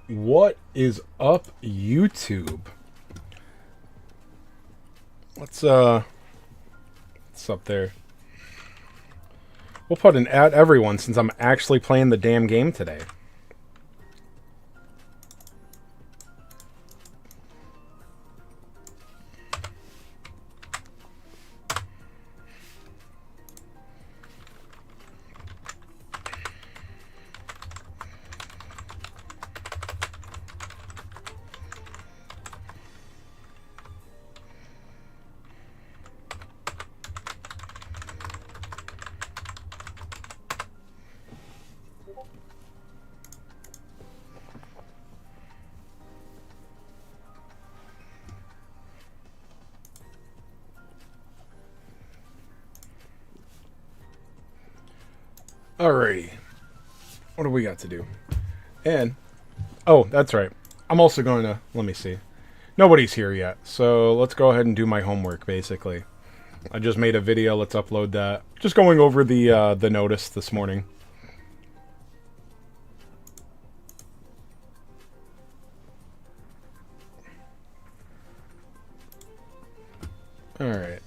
What is up, YouTube? What's up there? We'll put an ad everyone since I'm actually playing the damn game today. Alrighty. What do we got to do? And, oh, that's right. I'm also going to, let me see. Nobody's here yet, so let's go ahead and do my homework, basically. I just made a video, let's upload that. Just going over the notice this morning. Alright.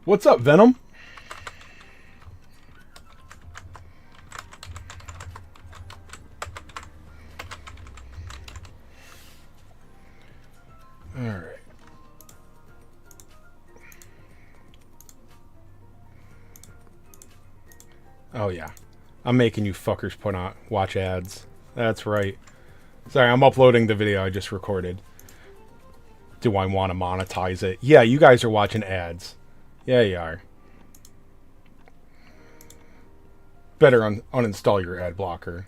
What's up, Venom? Alright. Oh, yeah. I'm making you fuckers watch ads. That's right. Sorry, I'm uploading the video I just recorded. Do I want to monetize it? Yeah, you guys are watching ads. Yeah, you are. Better uninstall your ad blocker.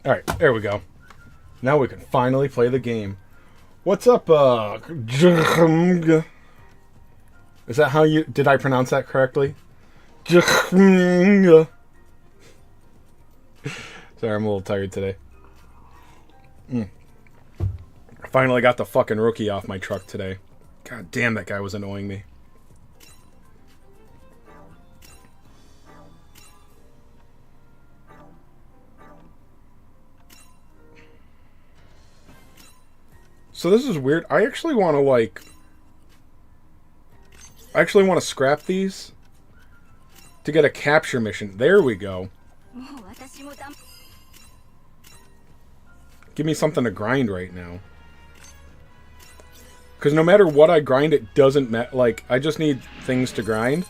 Alright, there we go. Now we can finally play the game. What's up, Is that how you... Did I pronounce that correctly? Sorry, I'm a little tired today. I finally got the fucking rookie off my truck today. God damn, that guy was annoying me. So this is weird. I actually want to scrap these to get a capture mission. There we go. Give me something to grind right now. Because no matter what I grind, it doesn't matter. Like, I just need things to grind.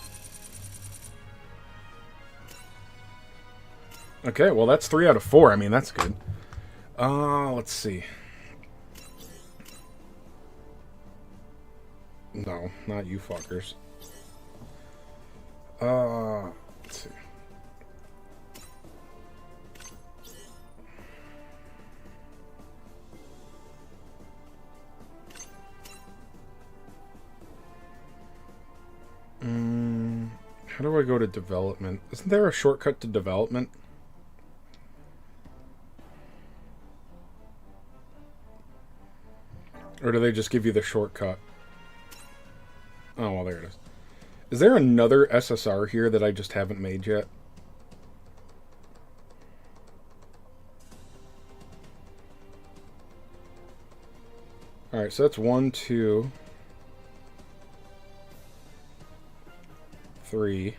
Okay, well, that's 3 out of 4. I mean, that's good. Let's see. No, not you fuckers. Let's see. How do I go to development? Isn't there a shortcut to development? Or do they just give you the shortcut? Oh, well, there it is. Is there another SSR here that I just haven't made yet? Alright, so that's 1, 2, 3.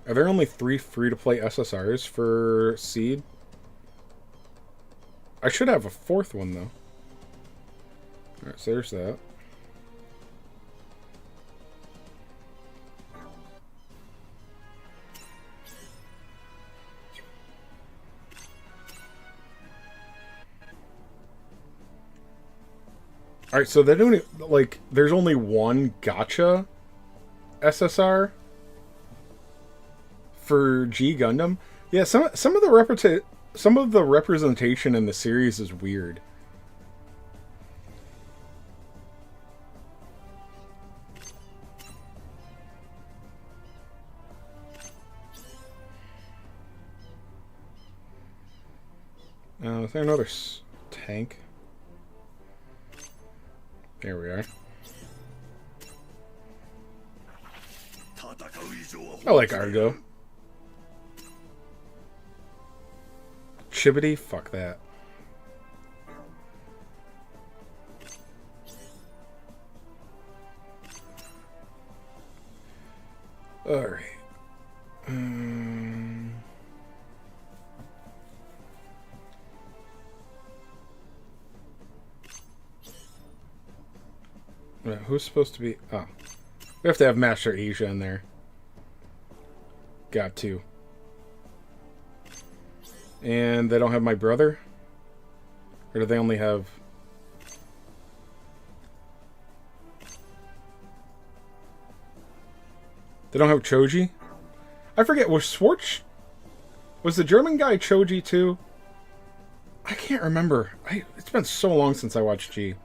Are there only 3 free-to-play SSRs for Seed? I should have a 4th one, though. Alright, so there's that. Alright, so they don't, like, there's only one gacha SSR for G Gundam. Yeah, some of the representation in the series is weird. Is there another tank? There we are. I like Argo. Chibity? Fuck that. Alright. Who's supposed to be... Oh. We have to have Master Asia in there. Got to. And they don't have my brother? Or do they only have... They don't have Choji? I forget, was Schwartz... Was the German guy Choji too? I can't remember. It's been so long since I watched G.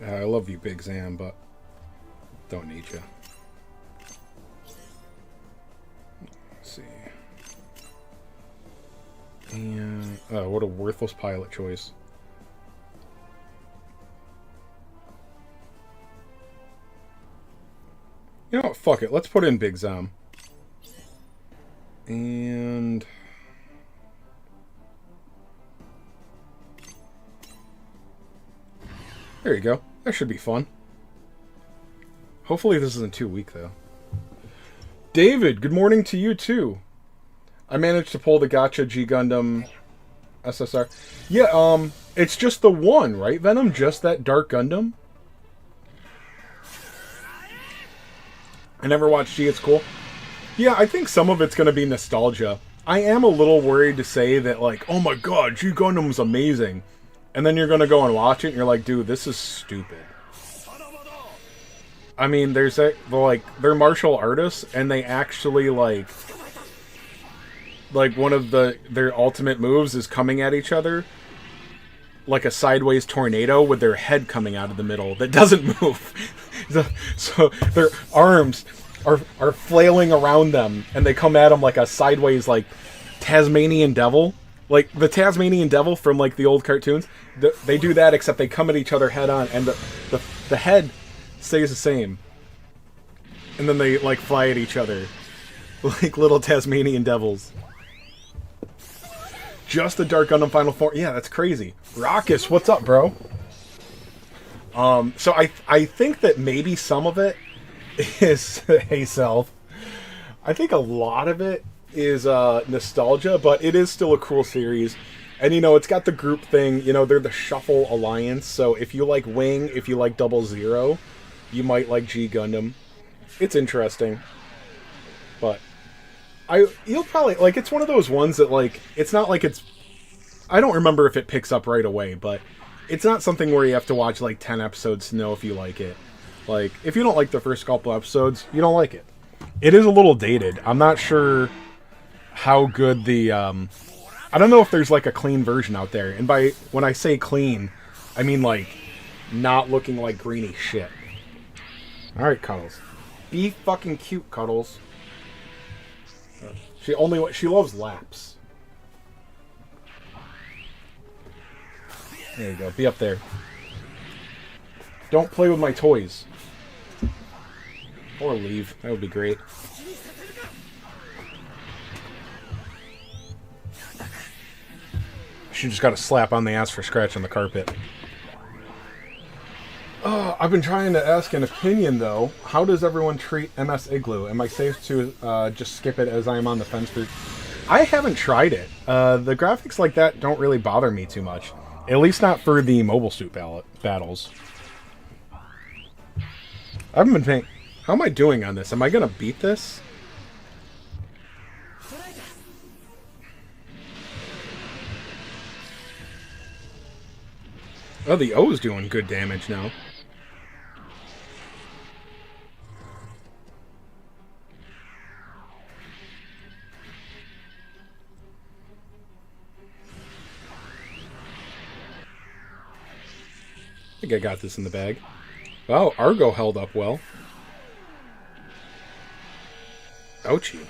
I love you, Big Zam, but don't need you. Let's see. And what a worthless pilot choice. You know what? Fuck it. Let's put in Big Zam. And... there you go. That should be fun. Hopefully this isn't too weak, though. David, good morning to you, too. I managed to pull the Gacha G Gundam SSR. Yeah, it's just the one, right, Venom? Just that Dark Gundam? I never watched G, it's cool. Yeah, I think some of it's going to be nostalgia. I am a little worried to say that, like, oh my god, G Gundam's amazing. And then you're going to go and watch it, and you're like, dude, this is stupid. I mean, there's a, like, they're martial artists, and they actually, like one of their ultimate moves is coming at each other like a sideways tornado with their head coming out of the middle that doesn't move. So their arms are flailing around them, and they come at them like a sideways, like, Tasmanian devil. Like, the Tasmanian devil from, like, the old cartoons. They do that, except they come at each other head on, and the head stays the same. And then they, like, fly at each other. Like little Tasmanian devils. Just the Dark Gundam Final Form. Yeah, that's crazy. Raucus, what's up, bro? So I think that maybe some of it is... Hey, Self. I think a lot of it is nostalgia, but it is still a cool series. And, you know, it's got the group thing. You know, they're the Shuffle Alliance. So if you like Wing, if you like 00, you might like G Gundam. It's interesting. But you'll probably, like, it's one of those ones that, like, it's not like it's... I don't remember if it picks up right away, but it's not something where you have to watch, like, 10 episodes to know if you like it. Like, if you don't like the first couple episodes, you don't like it. It is a little dated. I'm not sure how good the... I don't know if there's, like, a clean version out there. And when I say clean, I mean, like, not looking like greeny shit. Alright, Cuddles. Be fucking cute, Cuddles. She loves laps. There you go. Be up there. Don't play with my toys. Or leave. That would be great. She just got a slap on the ass for scratching the carpet. I've been trying to ask an opinion, though. How does everyone treat MS Igloo? Am I safe to just skip it as I am on the fence for... I haven't tried it. The graphics like that don't really bother me too much. At least not for the mobile suit battles. I haven't been paying... How am I doing on this? Am I going to beat this? Oh, the O's doing good damage now. I think I got this in the bag. Wow, Argo held up well. Ouchie.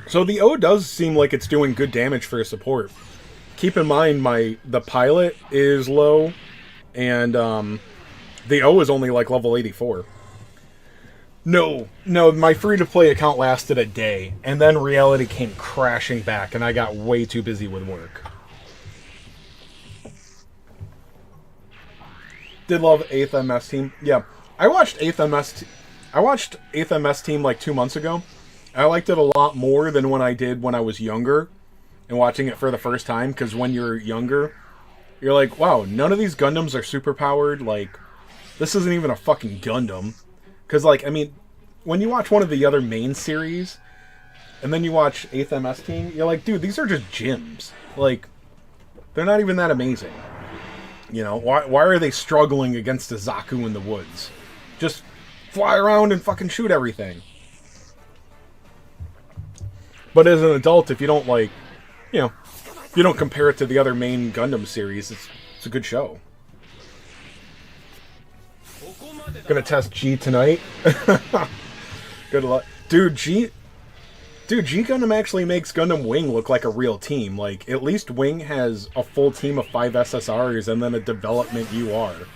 So the O does seem like it's doing good damage for a support. Keep in mind, the pilot is low, and the O is only like level 84. No, my free-to-play account lasted a day, and then reality came crashing back, and I got way too busy with work. Did love 8th MS Team. Yeah, I watched 8th MS Team like 2 months ago. I liked it a lot more than when I did when I was younger and watching it for the first time, because when you're younger, you're like, wow, none of these Gundams are super powered. Like, this isn't even a fucking Gundam. Because, like, I mean, when you watch one of the other main series and then you watch 8th MS Team, you're like, dude, these are just gyms. Like, they're not even that amazing. You know, why are they struggling against a Zaku in the woods? Just fly around and fucking shoot everything. But as an adult, if you don't, like, you know, if you don't compare it to the other main Gundam series, it's a good show. Gonna test G tonight. Good luck. Dude, G Gundam actually makes Gundam Wing look like a real team. Like, at least Wing has a full team of 5 SSRs and then a development UR.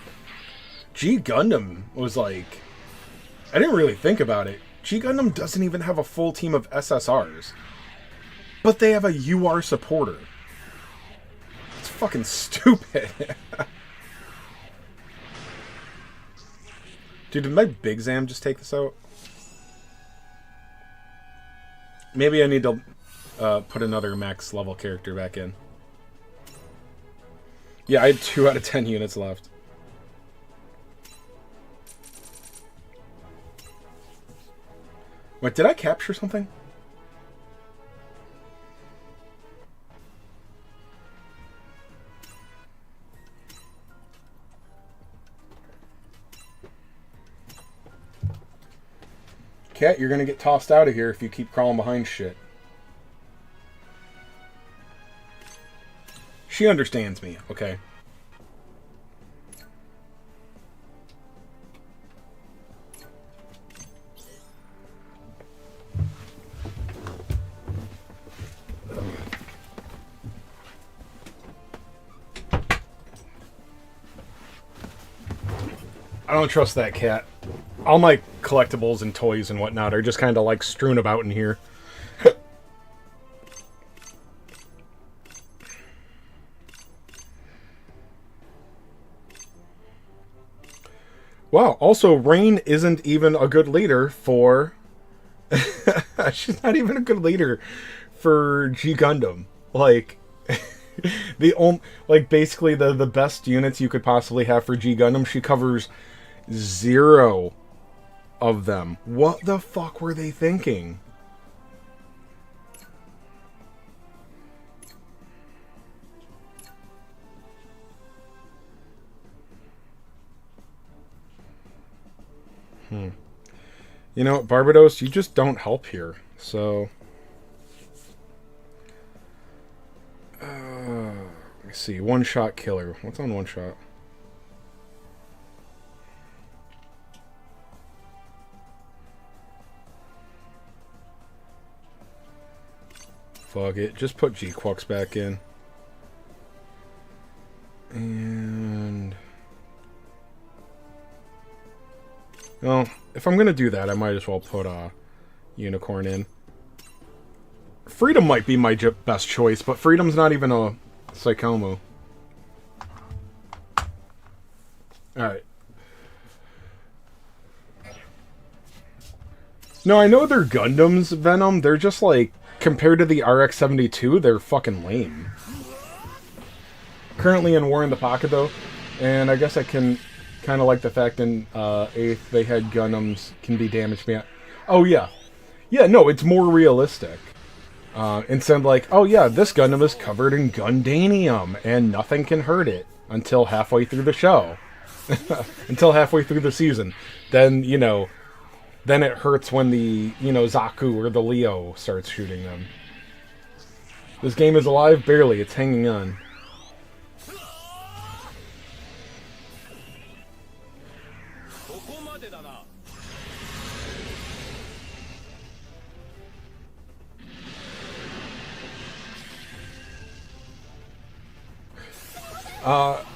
G Gundam was like... I didn't really think about it. G Gundam doesn't even have a full team of SSRs. But they have a UR supporter. It's fucking stupid. Dude, did my Big Zam just take this out? Maybe I need to put another max level character back in. Yeah, I had 2 out of 10 units left. Wait, did I capture something? Cat, you're gonna get tossed out of here if you keep crawling behind shit. She understands me, okay? I don't trust that cat. All my collectibles and toys and whatnot are just kind of like strewn about in here. Wow, also Rain isn't even a good leader for... She's not even a good leader for G Gundam. Like... basically the best units you could possibly have for G Gundam, she covers 0 of them. What the fuck were they thinking? You know, Barbados, you just don't help here. So, let me see. One-shot killer. What's on one-shot? Fuck it. Just put G-Quux back in. And... well, if I'm gonna do that, I might as well put Unicorn in. Freedom might be my best choice, but Freedom's not even a Psychomu. Alright. No, I know they're Gundams, Venom. They're just like, compared to the RX-72, they're fucking lame. Currently in War in the Pocket, though. And I guess I can kind of like the fact in 8th they had Gundams can be damaged beyond... oh, yeah. Yeah, no, it's more realistic. Instead of like, oh yeah, this Gundam is covered in Gundanium, and nothing can hurt it until halfway through the show. Until halfway through the season. Then, you know, then it hurts when the, you know, Zaku or the Leo starts shooting them. This game is alive? Barely. It's hanging on.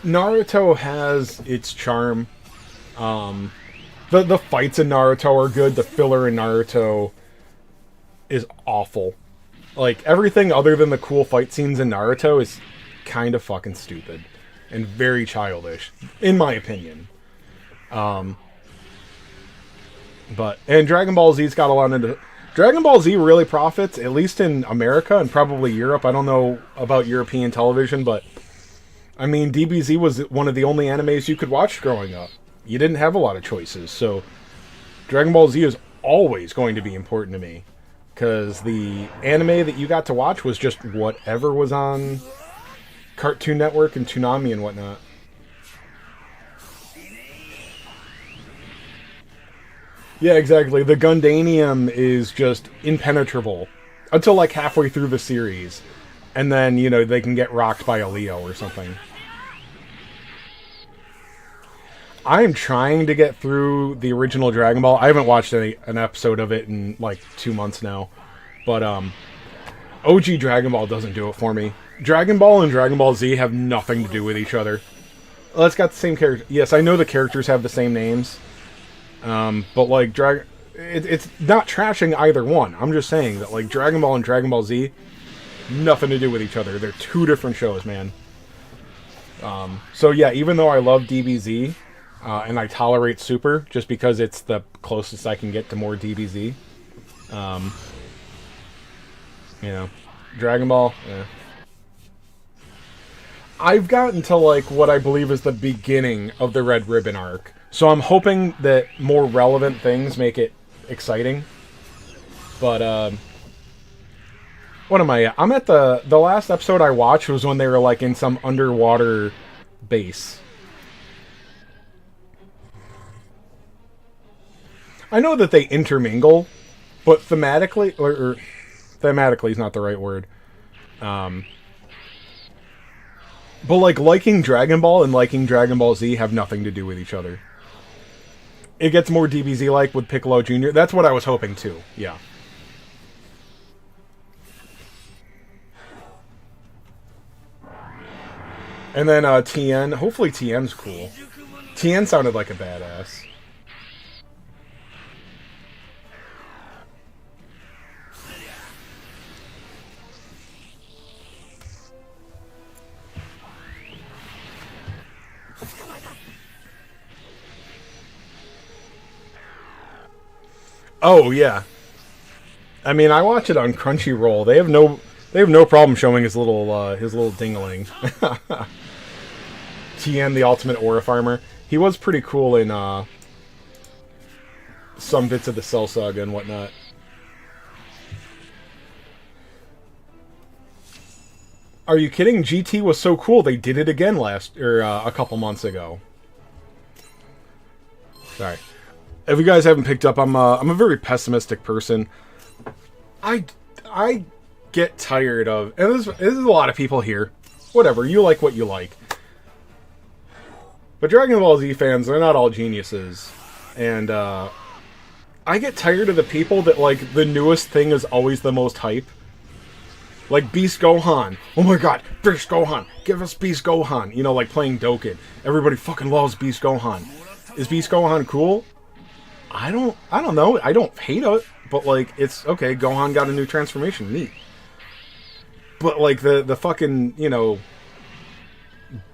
Naruto has its charm. The fights in Naruto are good. The filler in Naruto is awful. Like, everything other than the cool fight scenes in Naruto is kind of fucking stupid. And very childish, in my opinion. And Dragon Ball Z's got a lot into... Dragon Ball Z really profits, at least in America and probably Europe. I don't know about European television, but... I mean, DBZ was one of the only animes you could watch growing up. You didn't have a lot of choices, so Dragon Ball Z is always going to be important to me. Because the anime that you got to watch was just whatever was on Cartoon Network and Toonami and whatnot. Yeah, exactly. The Gundanium is just impenetrable until like halfway through the series. And then, you know, they can get rocked by a Leo or something. I'm trying to get through the original Dragon Ball. I haven't watched an episode of it in like 2 months now. But OG Dragon Ball doesn't do it for me. Dragon Ball and Dragon Ball Z have nothing to do with each other. Well, it's got the same character. Yes, I know the characters have the same names. But like it's not trashing either one. I'm just saying that like Dragon Ball and Dragon Ball Z, nothing to do with each other. They're two different shows, man. So yeah, even though I love DBZ, and I tolerate Super, just because it's the closest I can get to more DBZ. You know, Dragon Ball, yeah. I've gotten to, like, what I believe is the beginning of the Red Ribbon arc. So I'm hoping that more relevant things make it exciting. But, what am I at? I'm at the last episode I watched was when they were, like, in some underwater base. I know that they intermingle, but thematically, or thematically is not the right word. But like liking Dragon Ball and liking Dragon Ball Z have nothing to do with each other. It gets more DBZ-like with Piccolo Jr. That's what I was hoping too, yeah. And then Tien, hopefully Tien's cool. Tien sounded like a badass. Oh yeah, I mean I watch it on Crunchyroll. They have no problem showing his little dingling. Tien, the ultimate Aura Farmer. He was pretty cool in some bits of the Cell Saga and whatnot. Are you kidding? GT was so cool they did it again a couple months ago. Sorry. If you guys haven't picked up, I'm a very pessimistic person. I get tired of, and there's a lot of people here. Whatever, you like what you like. But Dragon Ball Z fans, they're not all geniuses. And I get tired of the people that like the newest thing is always the most hype. Like Beast Gohan. Oh my god, Beast Gohan. Give us Beast Gohan. You know, like playing Dokkan. Everybody fucking loves Beast Gohan. Is Beast Gohan cool? I don't know. I don't hate it, but like it's okay, Gohan got a new transformation. Neat. But like the fucking, you know,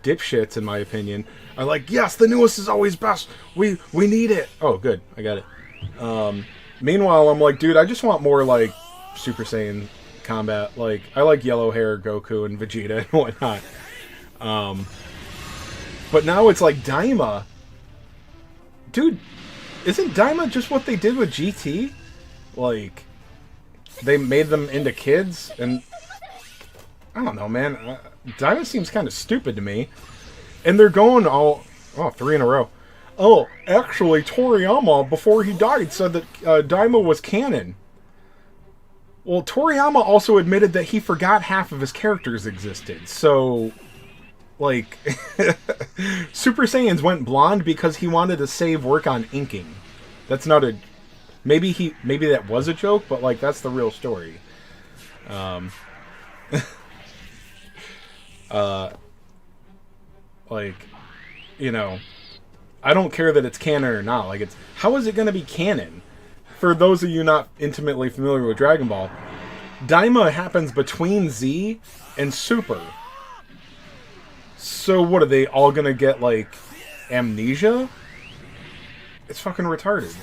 dipshits in my opinion are like, yes, the newest is always best. We need it. Oh, good. I got it. Meanwhile, I'm like, dude, I just want more like Super Saiyan combat. Like, I like yellow hair Goku and Vegeta and whatnot. But now it's like Daima. Dude, isn't Daima just what they did with GT? Like, they made them into kids, and I don't know, man. Daima seems kind of stupid to me. And they're going all... Oh, 3 in a row. Oh, actually, Toriyama, before he died, said that Daima was canon. Well, Toriyama also admitted that he forgot half of his characters existed. So, like, Super Saiyans went blonde because he wanted to save work on inking. That's not a... Maybe that was a joke, but, like, that's the real story. Like, you know, I don't care that it's canon or not. Like, it's... How is it going to be canon? For those of you not intimately familiar with Dragon Ball, Daima happens between Z and Super. So what, are they all going to get, like, amnesia? It's fucking retarded.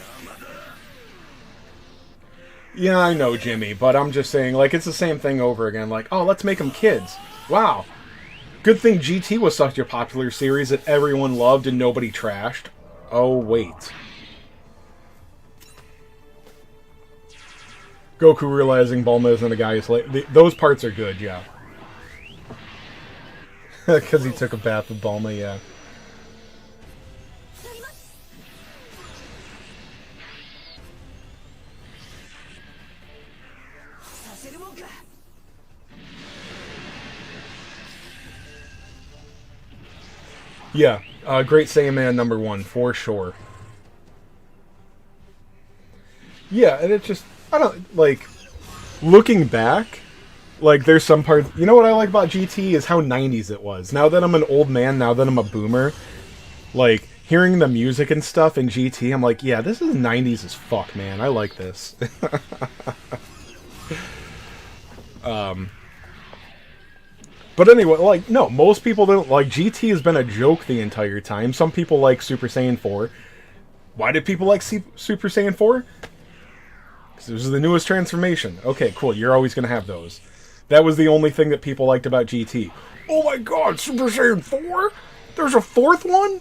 Yeah, I know, Jimmy, but I'm just saying, like, it's the same thing over again. Like, oh, let's make them kids. Wow. Good thing GT was such a popular series that everyone loved and nobody trashed. Oh, wait. Goku realizing Bulma isn't a guy who's like... Those parts are good, yeah. Because he took a bath with Bulma, yeah. Yeah, Great Saiyaman #1, for sure. Yeah, and it just... I don't... Like, looking back, like, there's some parts... You know what I like about GT is how 90s it was. Now that I'm an old man, now that I'm a boomer, like, hearing the music and stuff in GT, I'm like, yeah, this is 90s as fuck, man. I like this. But anyway, like, no, most people don't... Like, GT has been a joke the entire time. Some people like Super Saiyan 4. Why did people like Super Saiyan 4? Because it was the newest transformation. Okay, cool, you're always going to have those. That was the only thing that people liked about GT. Oh my god, Super Saiyan 4? There's a fourth one?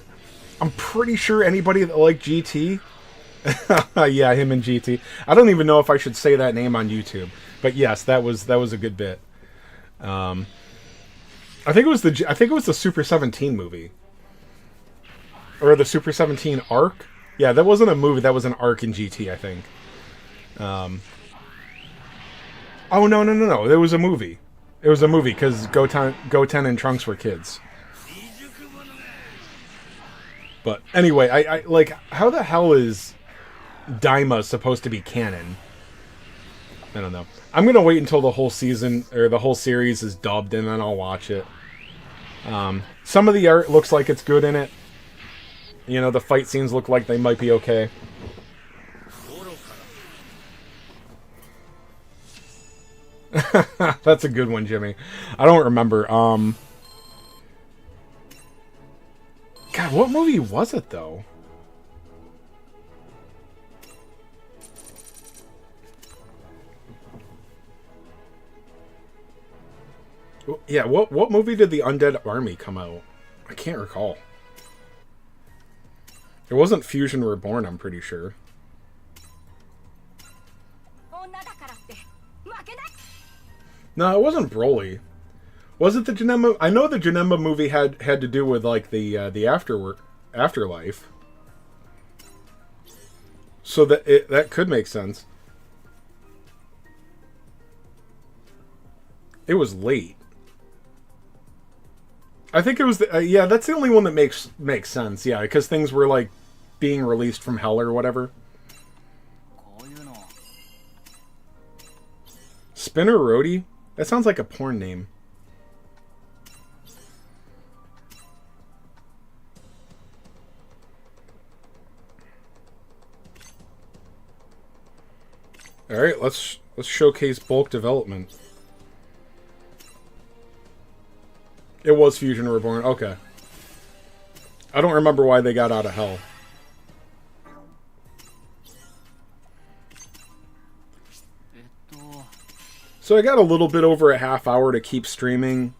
I'm pretty sure anybody that liked GT... yeah, him and GT. I don't even know if I should say that name on YouTube. But yes, that was a good bit. I think it was the Super 17 movie. Or the Super 17 arc. Yeah, that wasn't a movie, that was an arc in GT, I think. Oh, no. It was a movie. It was a movie, because Goten and Trunks were kids. But anyway, I like, how the hell is Daima supposed to be canon? I don't know. I'm gonna wait until the whole season, or the whole series is dubbed, and then I'll watch it. Some of the art looks like it's good in it. You know, the fight scenes look like they might be okay. That's a good one, Jimmy. I don't remember. God, what movie was it, though? Yeah, what movie did the Undead Army come out? I can't recall. It wasn't Fusion Reborn, I'm pretty sure. No, it wasn't Broly. Was it the Janemba? I know the Janemba movie had to do with, like, the afterlife. So that could make sense. It was late. I think it was yeah, that's the only one that makes sense. Yeah, because things were like being released from hell or whatever. Spinner Roadie? That sounds like a porn name. All right, let's showcase bulk development. It was Fusion Reborn. Okay. I don't remember why they got out of hell. So I got a little bit over a half hour to keep streaming.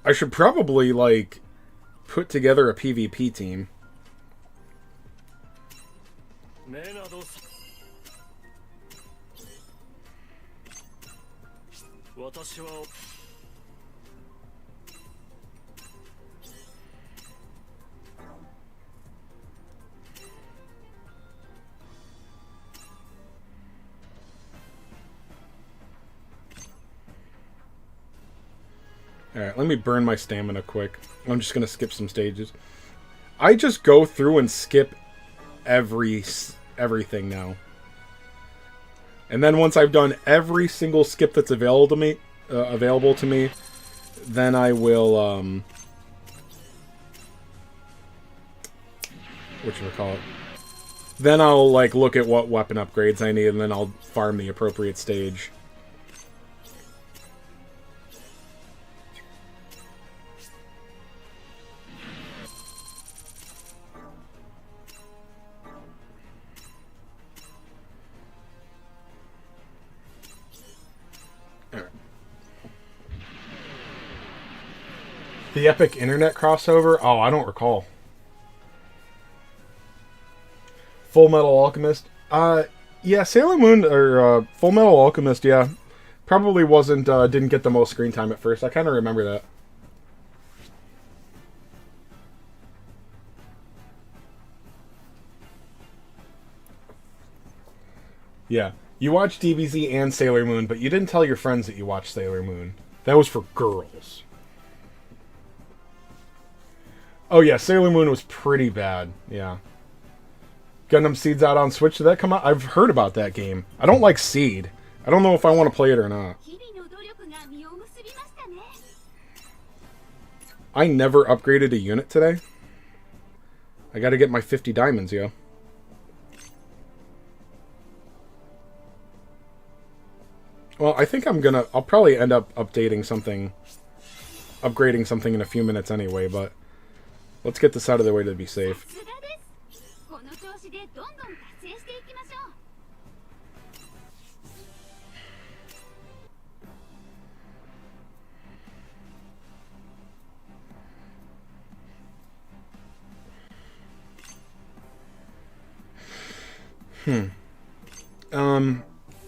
I should probably, like, put together a PvP team. Alright, let me burn my stamina quick. I'm just going to skip some stages. I just go through and skip everything now. And then once I've done every single skip that's available to me, then I will, whatchamacallit? Then I'll, like, look at what weapon upgrades I need, and then I'll farm the appropriate stage. The epic internet crossover? Oh, I don't recall. Full Metal Alchemist? Yeah, Sailor Moon, or, Full Metal Alchemist, yeah. Probably didn't get the most screen time at first. I kind of remember that. Yeah. You watched DBZ and Sailor Moon, but you didn't tell your friends that you watched Sailor Moon. That was for girls. Oh yeah, Sailor Moon was pretty bad. Yeah. Gundam Seed's out on Switch. Did that come out? I've heard about that game. I don't like Seed. I don't know if I want to play it or not. I never upgraded a unit today. I gotta get my 50 diamonds, yo. Well, I think I'll probably end up upgrading something in a few minutes anyway, but let's get this out of the way to be safe.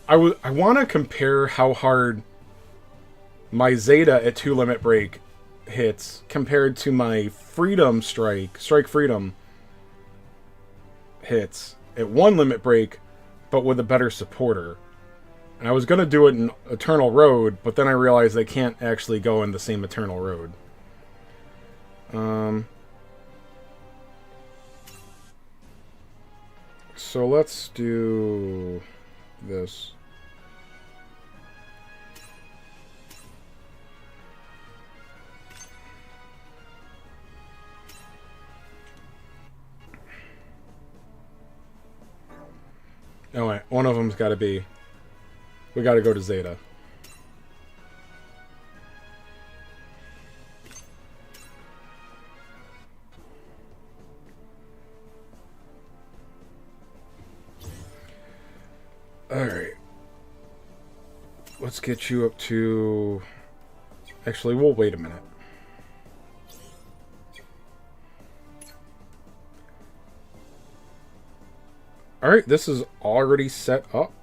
I want to compare how hard my Zeta at 2 limit break hits compared to my Freedom Strike Freedom hits at 1 limit break, but with a better supporter. And I was going to do it in Eternal Road, but then I realized they can't actually go in the same Eternal Road. So let's do this. Oh wait, one of them's got to be... We got to go to Zeta. Alright. Let's get you up to... Actually, we'll wait a minute. Alright, this is already set up.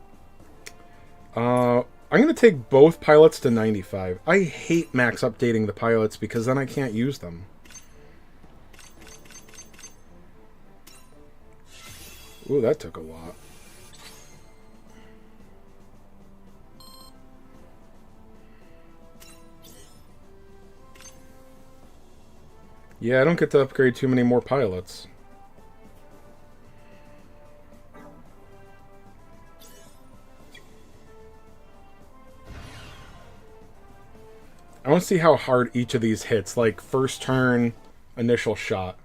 I'm going to take both pilots to 95. I hate max updating the pilots because then I can't use them. Ooh, that took a lot. Yeah, I don't get to upgrade too many more pilots. I want to see how hard each of these hits. Like, first turn, initial shot.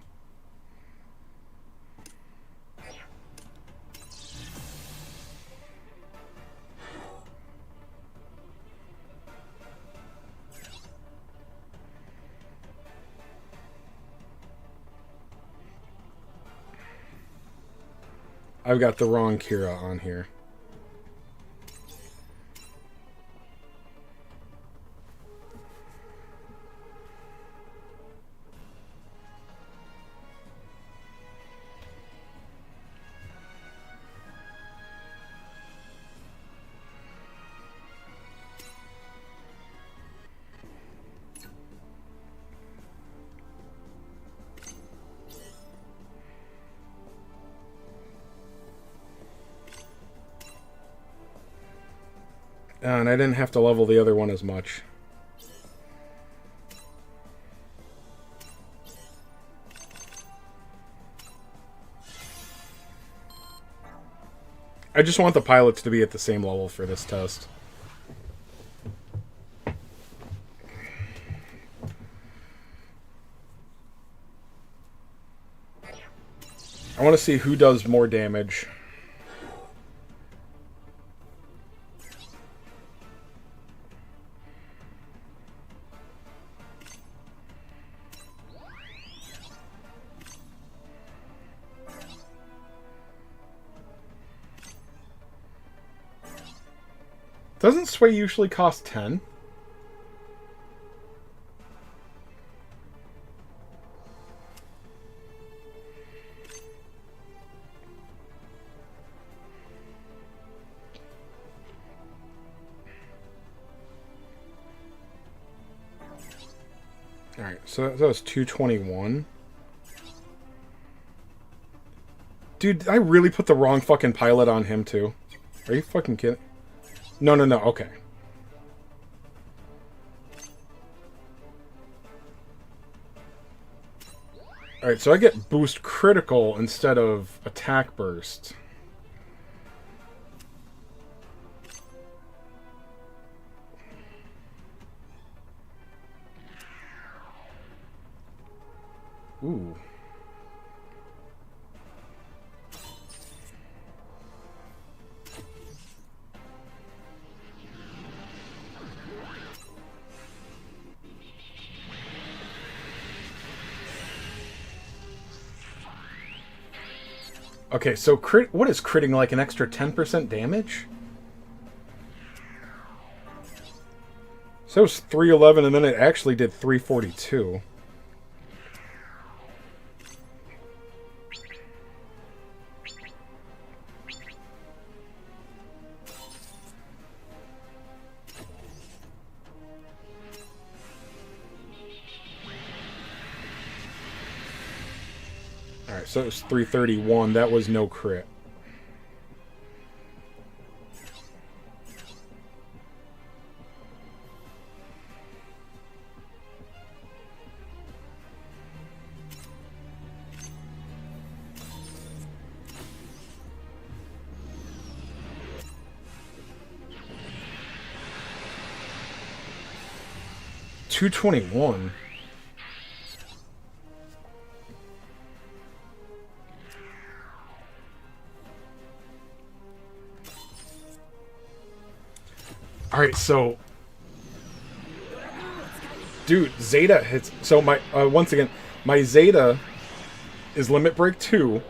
I've got the wrong Kira on here. And I didn't have to level the other one as much. I just want the pilots to be at the same level for this test. I want to see who does more damage. Doesn't Sway usually cost 10? Alright, so that was 221. Dude, I really put the wrong fucking pilot on him, too. Are you fucking kidding? No, okay. Alright, so I get boost critical instead of attack burst. Ooh. Okay, so what is critting, like an extra 10% damage? So it was 311 and then it actually did 342. Alright, so it was 331. That was no crit. $221. Alright, so... Dude, Zeta hits... So, my once again, my Zeta is Limit Break 2,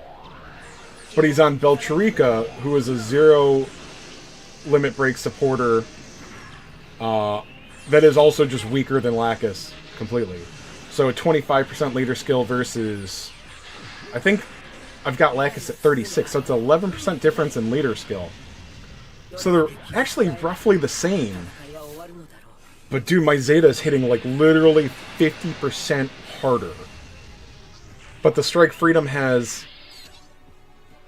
but he's on Belcherica, who is a 0 Limit Break supporter that is also just weaker than Lacus completely. So, a 25% leader skill versus... I think I've got Lacus at 36, so it's an 11% difference in leader skill. So they're actually roughly the same. But dude, my Zeta is hitting like literally 50% harder. But the Strike Freedom has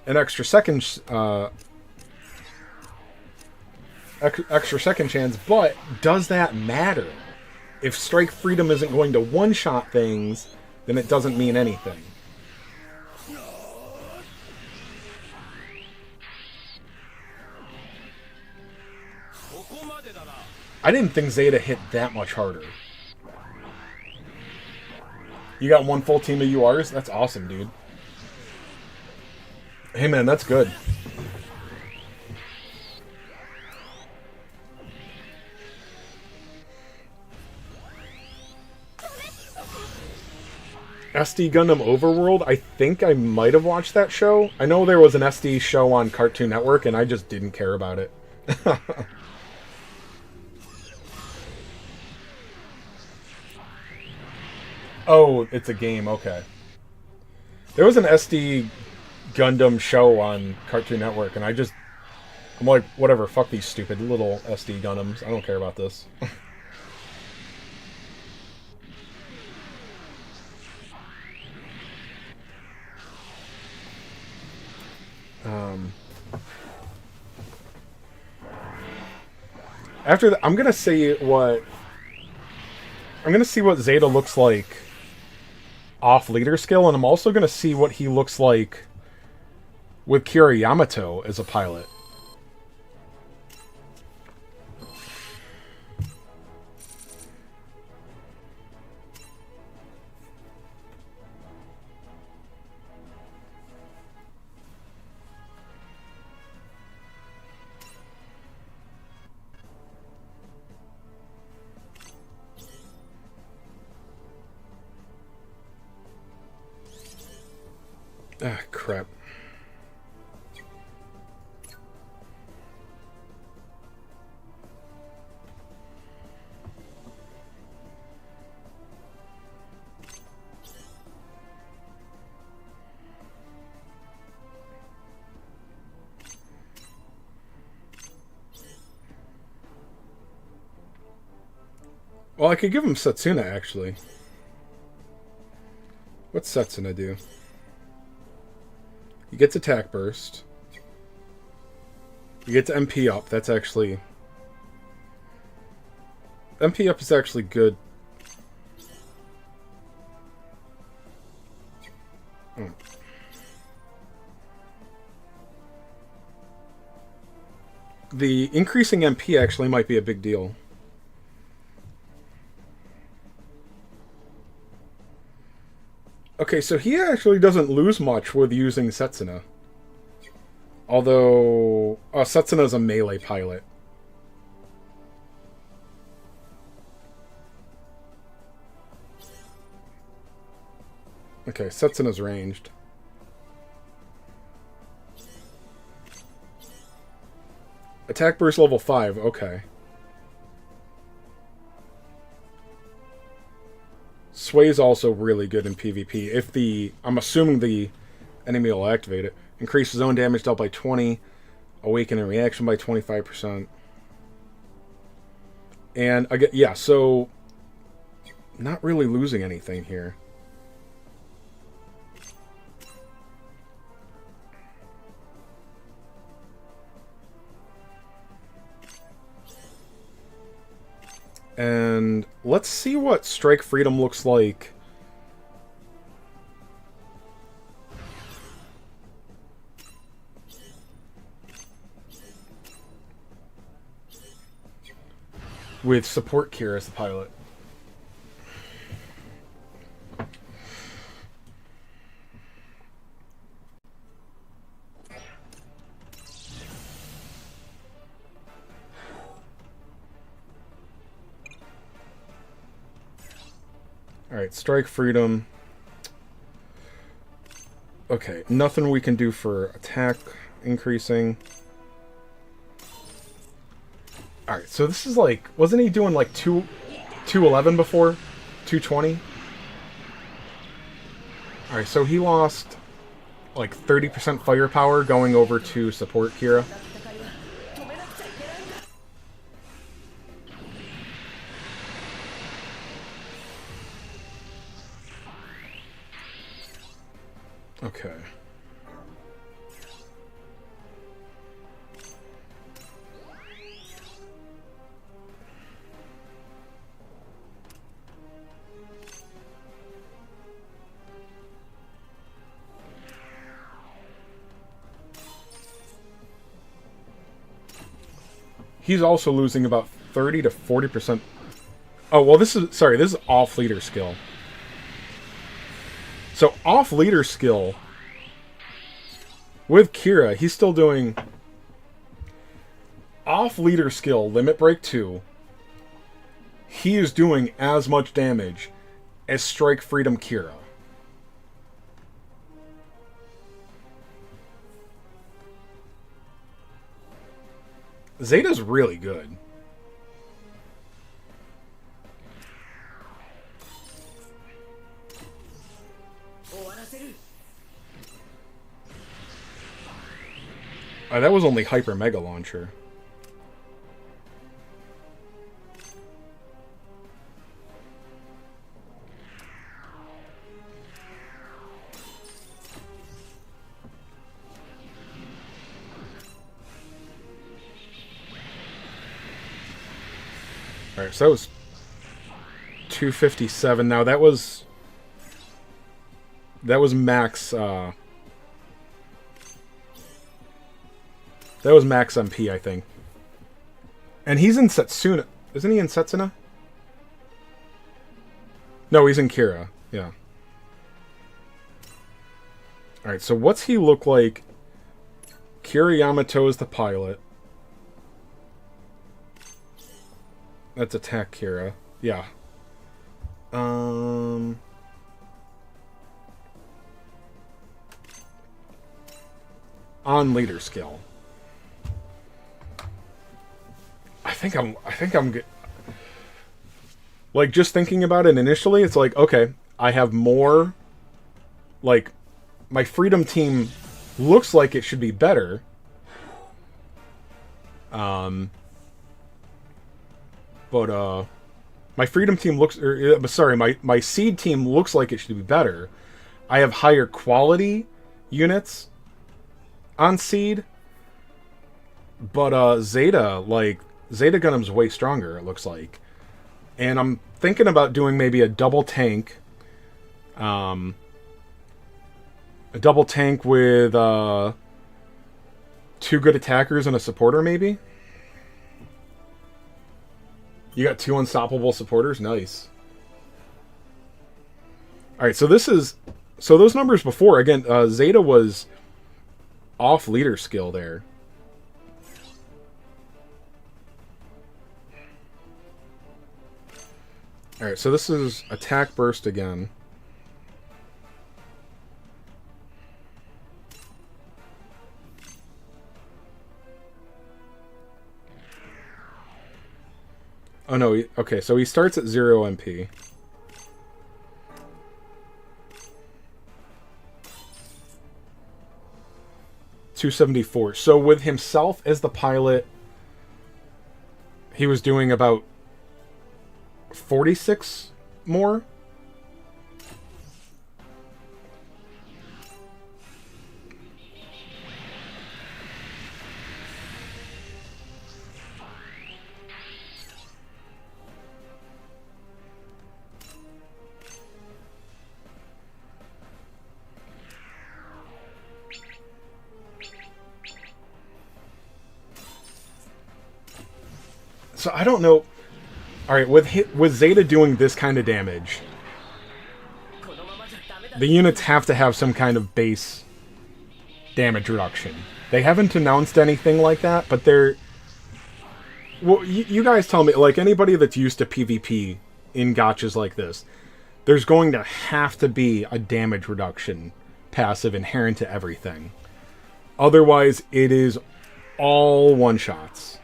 an extra second chance, but does that matter? If Strike Freedom isn't going to one-shot things, then it doesn't mean anything. I didn't think Zeta hit that much harder. You got one full team of URs? That's awesome, dude. Hey, man, that's good. SD Gundam Overworld? I think I might have watched that show. I know there was an SD show on Cartoon Network, and I just didn't care about it. Oh, it's a game, okay. There was an SD Gundam show on Cartoon Network, and I'm like, whatever, fuck these stupid little SD Gundams. I don't care about this. After that, I'm gonna see what Zeta looks like off leader skill, and I'm also gonna see what he looks like with Kira Yamato as a pilot. Ah, crap. Well, I could give him Setsuna, actually. What's Setsuna do? He gets attack burst. He gets MP up. That's actually... MP up is actually good. Oh. The increasing MP actually might be a big deal. Okay, so he actually doesn't lose much with using Setsuna. Although... Setsuna's a melee pilot. Okay, Setsuna's ranged. Attack burst level 5, okay. Sway's also really good in PvP. If I'm assuming the enemy will activate it. Increases zone damage dealt by 20. Awaken and reaction by 25%. And, again, yeah, so... Not really losing anything here. And let's see what Strike Freedom looks like. With Support Kira as the pilot. Alright, Strike Freedom. Okay, nothing we can do for attack increasing. Alright, so this is like... Wasn't he doing like 211 before? 220? Alright, so he lost like 30% firepower going over to support Kira. Okay. He's also losing about 30 to 40%. Oh, well, this is... Sorry, this is off leader skill. So off leader skill with Kira, he's still doing off leader skill, limit break 2. He is doing as much damage as Strike Freedom Kira. Zeta's really good. That was only Hyper Mega Launcher. Alright, so that was 257. Now that was max that was max MP, I think. And he's in Setsuna. Isn't he in Setsuna? No, he's in Kira. Yeah. Alright, so what's he look like? Kira Yamato is the pilot. That's attack Kira. Yeah. On leader skill. I think I'm good. Like, just thinking about it initially, it's like, okay, I have more, like, my Freedom team looks like it should be better. But, my Freedom team looks, sorry, my Seed team looks like it should be better. I have higher quality units on Seed. But, Zeta Gundam's way stronger, it looks like. And I'm thinking about doing maybe a double tank. A double tank with, 2 good attackers and a supporter, maybe? You got 2 unstoppable supporters? Nice. Alright, so this is... So those numbers before, again, Zeta was off leader skill there. Alright, so this is attack burst again. Oh no, okay, so he starts at 0 MP. $274. So with himself as the pilot, he was doing about 46 more. So I don't know. Alright, with Zeta doing this kind of damage, the units have to have some kind of base damage reduction. They haven't announced anything like that, but they're... Well, you guys tell me, like, anybody that's used to PvP in gachas like this, there's going to have to be a damage reduction passive inherent to everything. Otherwise, it is all one-shots.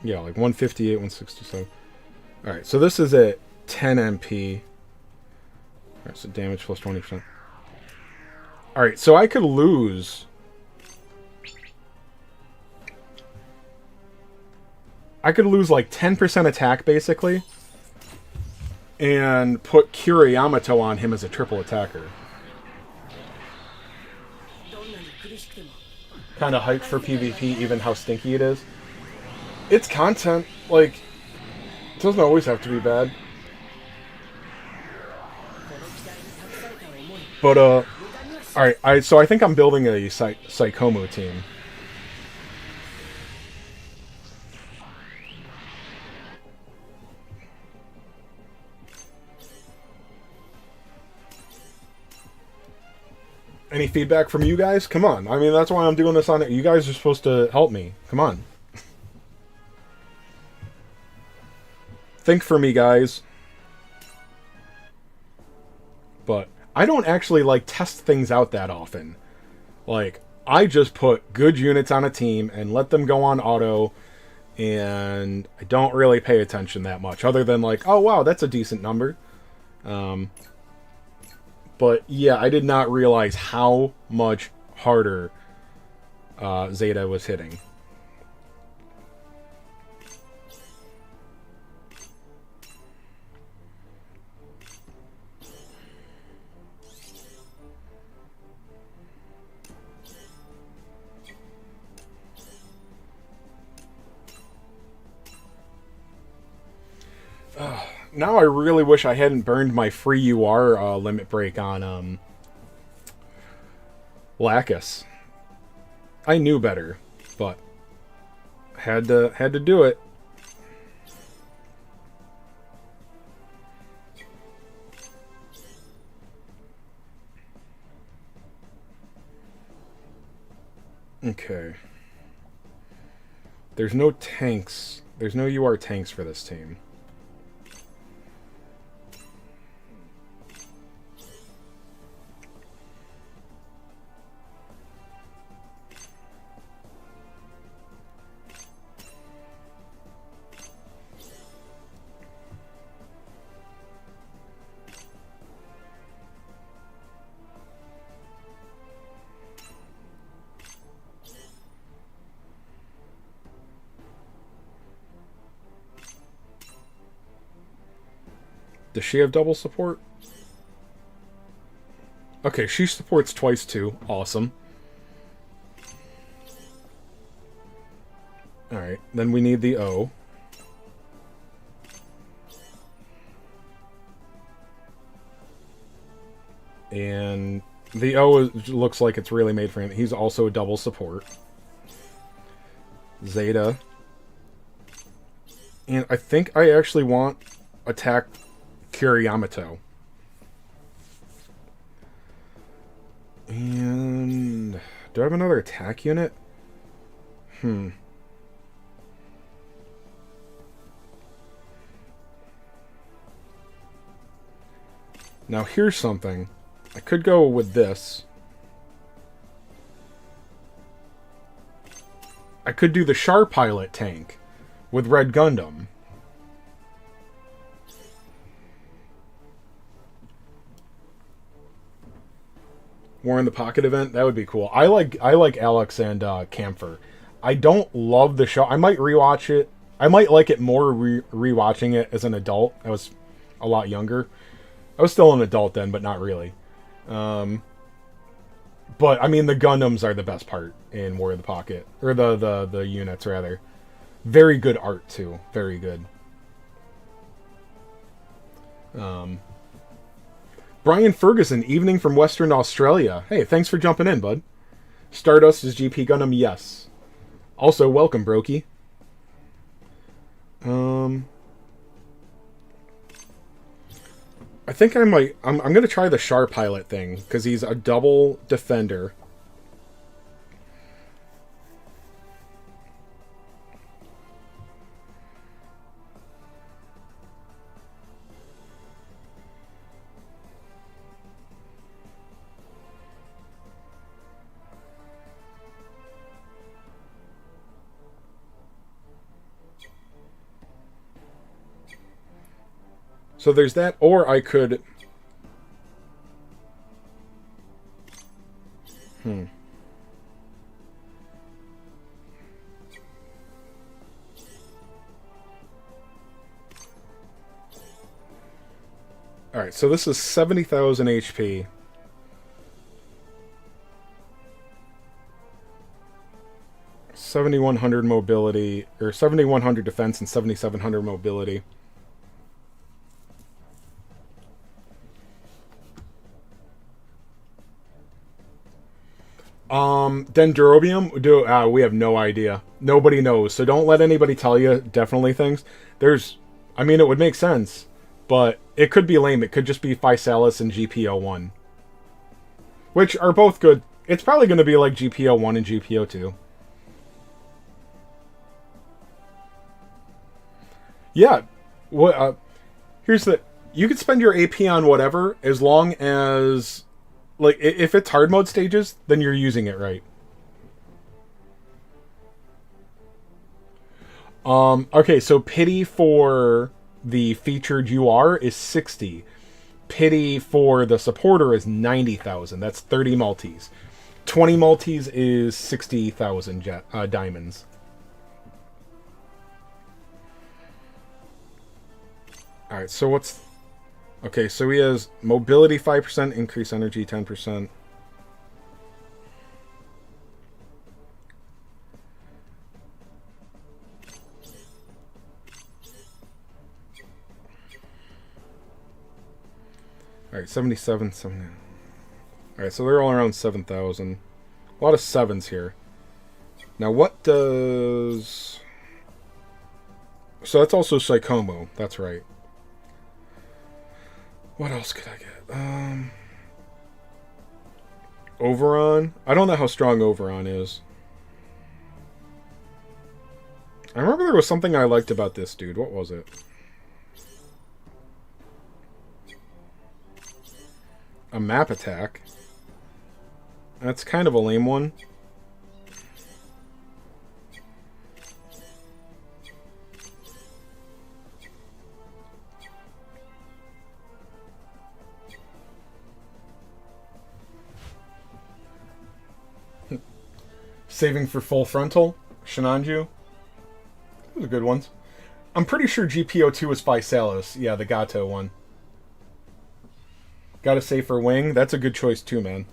Yeah, like 158, 167. Alright, so this is at 10 MP. Alright, so damage plus 20%. Alright, so I could lose... I could lose like 10% attack, basically. And put Kira Yamato on him as a triple attacker. Kind of hyped for PvP, even how stinky it is. It's content, like, it doesn't always have to be bad. But, alright, so I think I'm building a Psychomu team. Any feedback from you guys? Come on. I mean, that's why I'm doing this on it. You guys are supposed to help me. Come on. Think for me, guys. But I don't actually, like, test things out that often. Like, I just put good units on a team and let them go on auto, and I don't really pay attention that much, other than, like, oh, wow, that's a decent number. But, yeah, I did not realize how much harder Zeta was hitting. Now I really wish I hadn't burned my free UR limit break on Lacus. I knew better, but had to do it. Okay. There's no tanks. There's no UR tanks for this team. Does she have double support? Okay, she supports twice too. Awesome. Alright, then we need the O. And the O looks like it's really made for him. He's also a double support. Zeta. And I think I actually want attack Kuriyamato. And do I have another attack unit? Now here's something. I could go with this. I could do the Char Pilot tank with Red Gundam. War in the Pocket event, that would be cool. I like Alex and Camphor. I don't love the show. I might rewatch it. I might like it more rewatching it as an adult. I was a lot younger. I was still an adult then, but not really. But I mean, the Gundams are the best part in War of the Pocket, or the units rather. Very good art too. Very good. Brian Ferguson, evening from Western Australia. Hey, thanks for jumping in, bud. Stardust is GP Gundam, yes. Also, welcome, Brokey. I think I might... I'm going to try the Char Pilot thing, because he's a double defender. So there's that, or I could... Alright, so this is 70,000 HP. $7,100 mobility, or 7,100 defense and 7,700 mobility. Dendrobium? We have no idea. Nobody knows, so don't let anybody tell you definitely things. I mean, it would make sense, but it could be lame. It could just be Physalis and GP01. which are both good. It's probably going to be like GPO 1 and GPO 2. Yeah. What? Here's the. You could spend your AP on whatever as long as, like, if it's hard mode stages, then you're using it right. Okay, so pity for the featured UR is 60. Pity for the supporter is 90,000. That's 30 multis. 20 multis is 60,000 diamonds. Alright, so what's... Okay, so he has mobility 5%, increase energy 10%. Alright, 77, 70. Alright, so they're all around 7,000. A lot of 7s here. Now what does... So that's also Psychomo, that's right. What else could I get? Overon? I don't know how strong Overon is. I remember there was something I liked about this dude. What was it? A map attack. That's kind of a lame one. Saving for full frontal. Shinanju. Those are good ones. I'm pretty sure GPO2 is Physalis. Yeah, the Gato one. Gotta save for wing. That's a good choice too, man.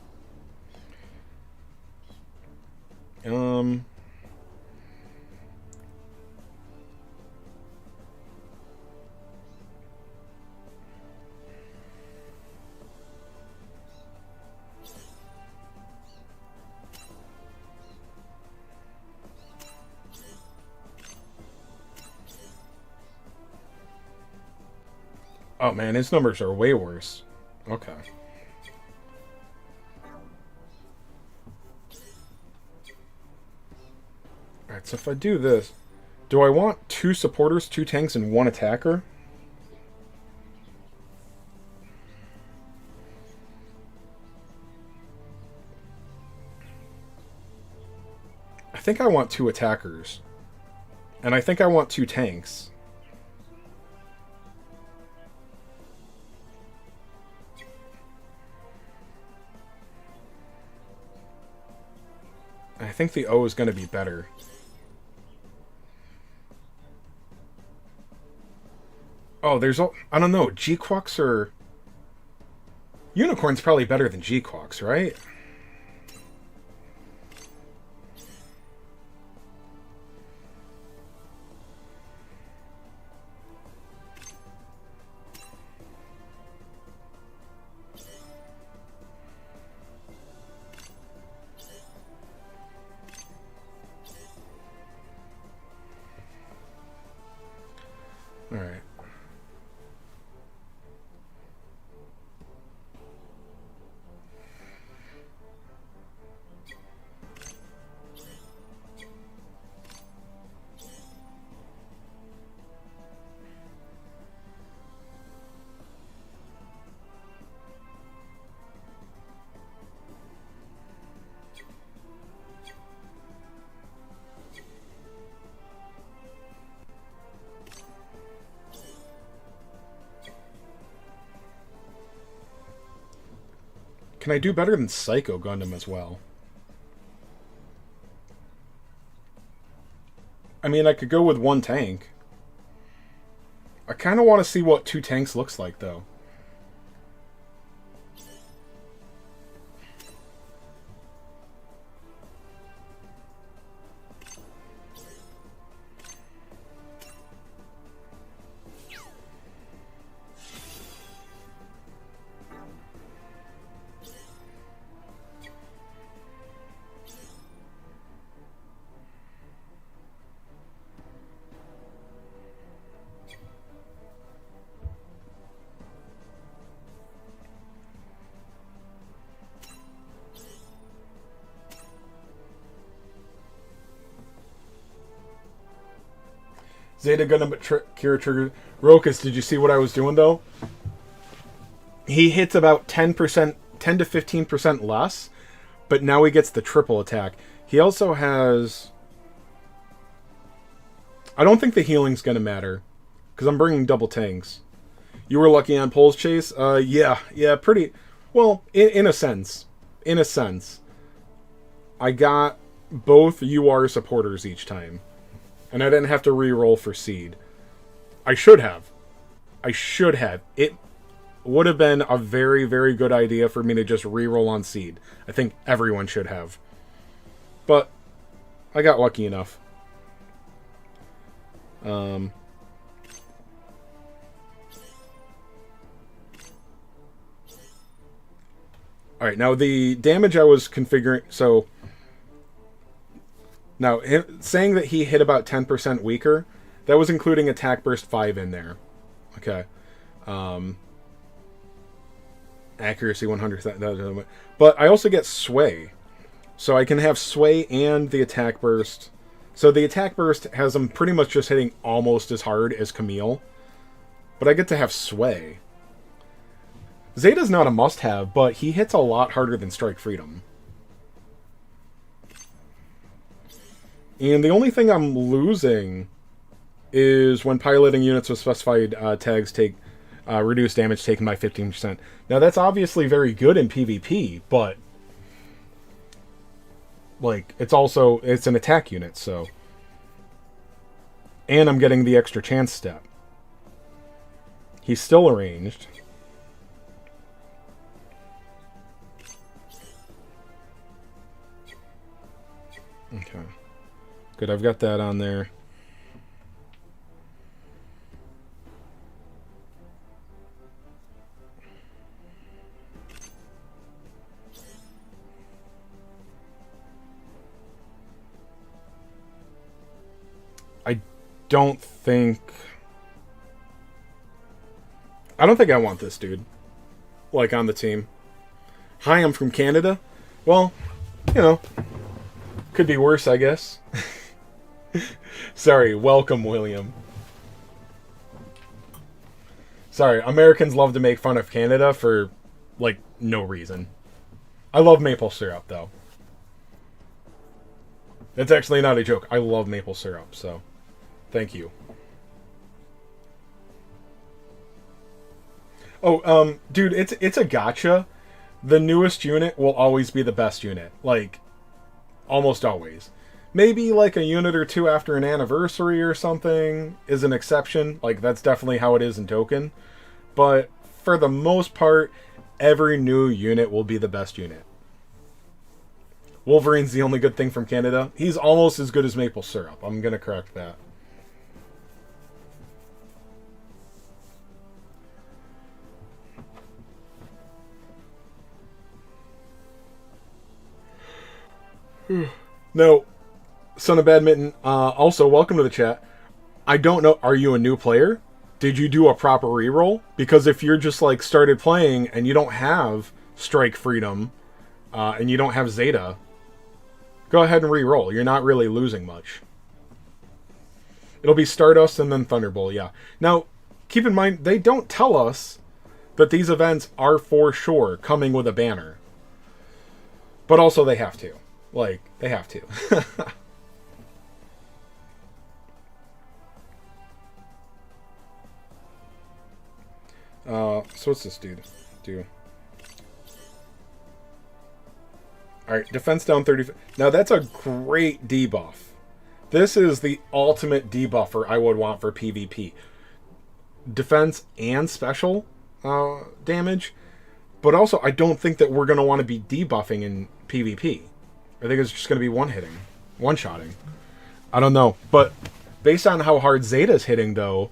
Oh man, his numbers are way worse. Okay. Alright, so if I do this, do I want 2 supporters, 2 tanks, and 1 attacker? I think I want 2 attackers. And I think I want 2 tanks. I think the O is going to be better. Oh, there's... I don't know. G-Quux or... Unicorn's probably better than G-Quux, right? Alright. Can I do better than Psycho Gundam as well? I mean, I could go with 1 tank. I kind of want to see what 2 tanks looks like, though. Zeta Gundam Kira Trigger. Rokus, did you see what I was doing, though? He hits about 10%, 10 to 15% less, but now he gets the triple attack. He also has... I don't think the healing's going to matter, because I'm bringing double tanks. You were lucky on Pole's Chase? Yeah, pretty... Well, in a sense. In a sense. I got both UR supporters each time. And I didn't have to re-roll for seed. I should have. It would have been a very, very good idea for me to just re-roll on seed. I think everyone should have. But I got lucky enough. Alright, now the damage I was configuring... So, now, saying that he hit about 10% weaker, that was including Attack Burst 5 in there. Okay. Accuracy 100... But I also get Sway. So I can have Sway and the Attack Burst... So the Attack Burst has him pretty much just hitting almost as hard as Camille. But I get to have Sway. Zeta's not a must-have, but he hits a lot harder than Strike Freedom. And the only thing I'm losing is when piloting units with specified tags take reduced damage taken by 15%. Now that's obviously very good in PvP, but... Like, it's an attack unit, so... And I'm getting the extra chance step. He's still arranged. Okay. Good, I've got that on there. I don't think I want this dude, like, on the team. Hi, I'm from Canada. Well, you know, could be worse, I guess. Sorry, welcome, William. Sorry, Americans love to make fun of Canada for, like, no reason. I love maple syrup, though. It's actually not a joke. I love maple syrup, so thank you. Oh, dude, it's a gotcha. The newest unit will always be the best unit. Like, almost always. Maybe, like, a unit or two after an anniversary or something is an exception. Like, that's definitely how it is in Token. But, for the most part, every new unit will be the best unit. Wolverine's the only good thing from Canada. He's almost as good as maple syrup. I'm gonna correct that. No, Son of Badminton, also, welcome to the chat. I don't know, are you a new player? Did you do a proper reroll? Because if you're just, like, started playing and you don't have Strike Freedom, and you don't have Zeta, go ahead and reroll. You're not really losing much. It'll be Stardust and then Thunderbolt, yeah. Now, keep in mind, they don't tell us that these events are for sure coming with a banner. But also they have to. Like, they have to. So what's this dude do? Alright, defense down 30. Now that's a great debuff. This is the ultimate debuffer I would want for PvP. Defense and special damage. But also, I don't think that we're going to want to be debuffing in PvP. I think it's just going to be one-hitting. One-shotting. I don't know. But based on how hard Zeta's hitting, though,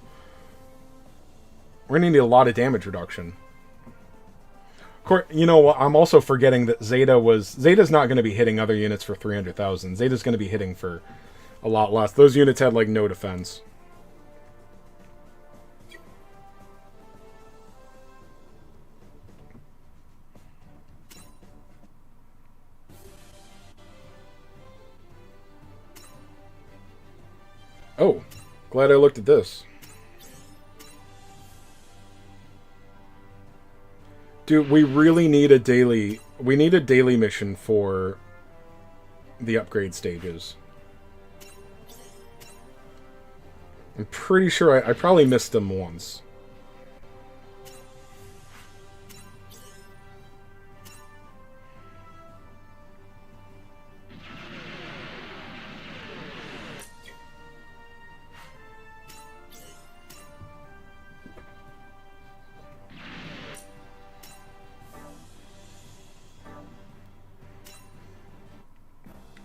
we're going to need a lot of damage reduction. Of course, you know what? I'm also forgetting that Zeta's not going to be hitting other units for 300,000. Zeta's going to be hitting for a lot less. Those units had, like, no defense. Oh, Glad I looked at this. Dude, we really need a daily... We need a daily mission for the upgrade stages. I'm pretty sure I probably missed them once.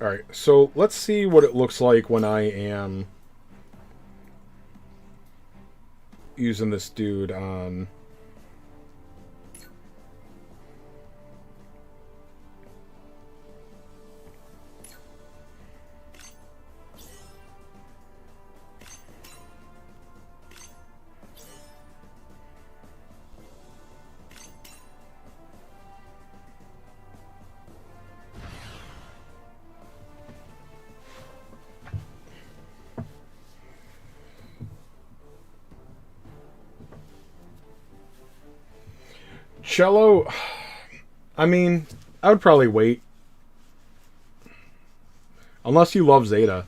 Alright, so let's see what it looks like when I am using this dude on... Cello, I mean, I would probably wait. Unless you love Zeta.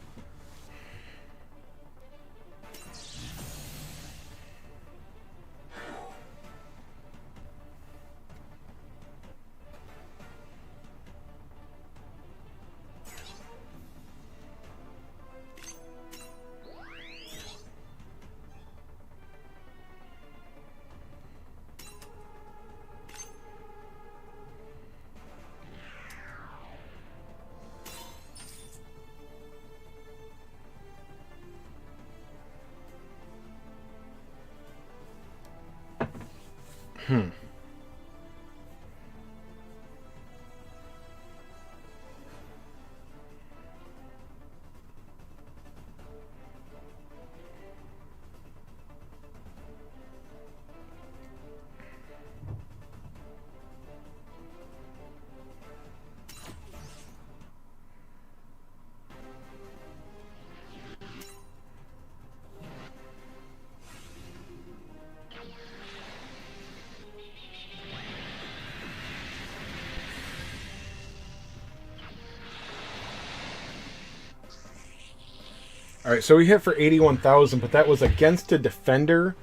Alright, so we hit for 81,000, but that was against a defender.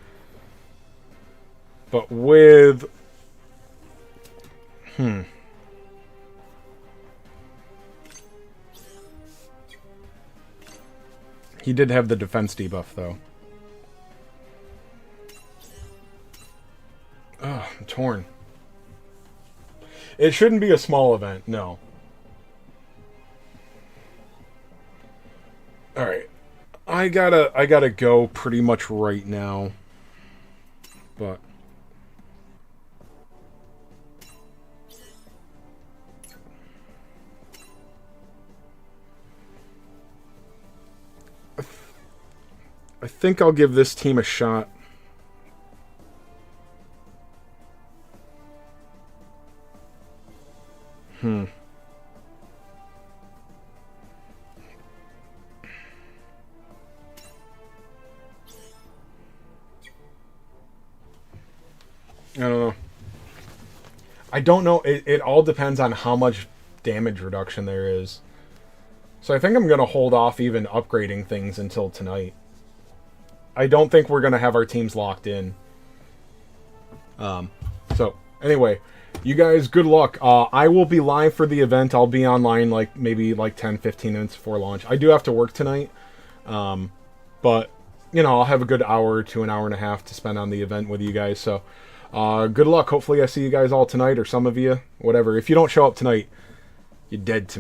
But with... He did have the defense debuff, though. Ugh, I'm torn. It shouldn't be a small event, no. Alright. I gotta go pretty much right now. But... I think I'll give this team a shot. I don't know. I don't know. It all depends on how much damage reduction there is. So I think I'm going to hold off even upgrading things until tonight. I don't think we're going to have our teams locked in. So, anyway, you guys, good luck. I will be live for the event. I'll be online maybe 10-15 minutes before launch. I do have to work tonight. But, you know, I'll have a good hour to an hour and a half to spend on the event with you guys. So, good luck. Hopefully I see you guys all tonight, or some of you, whatever. If you don't show up tonight, you're dead to me.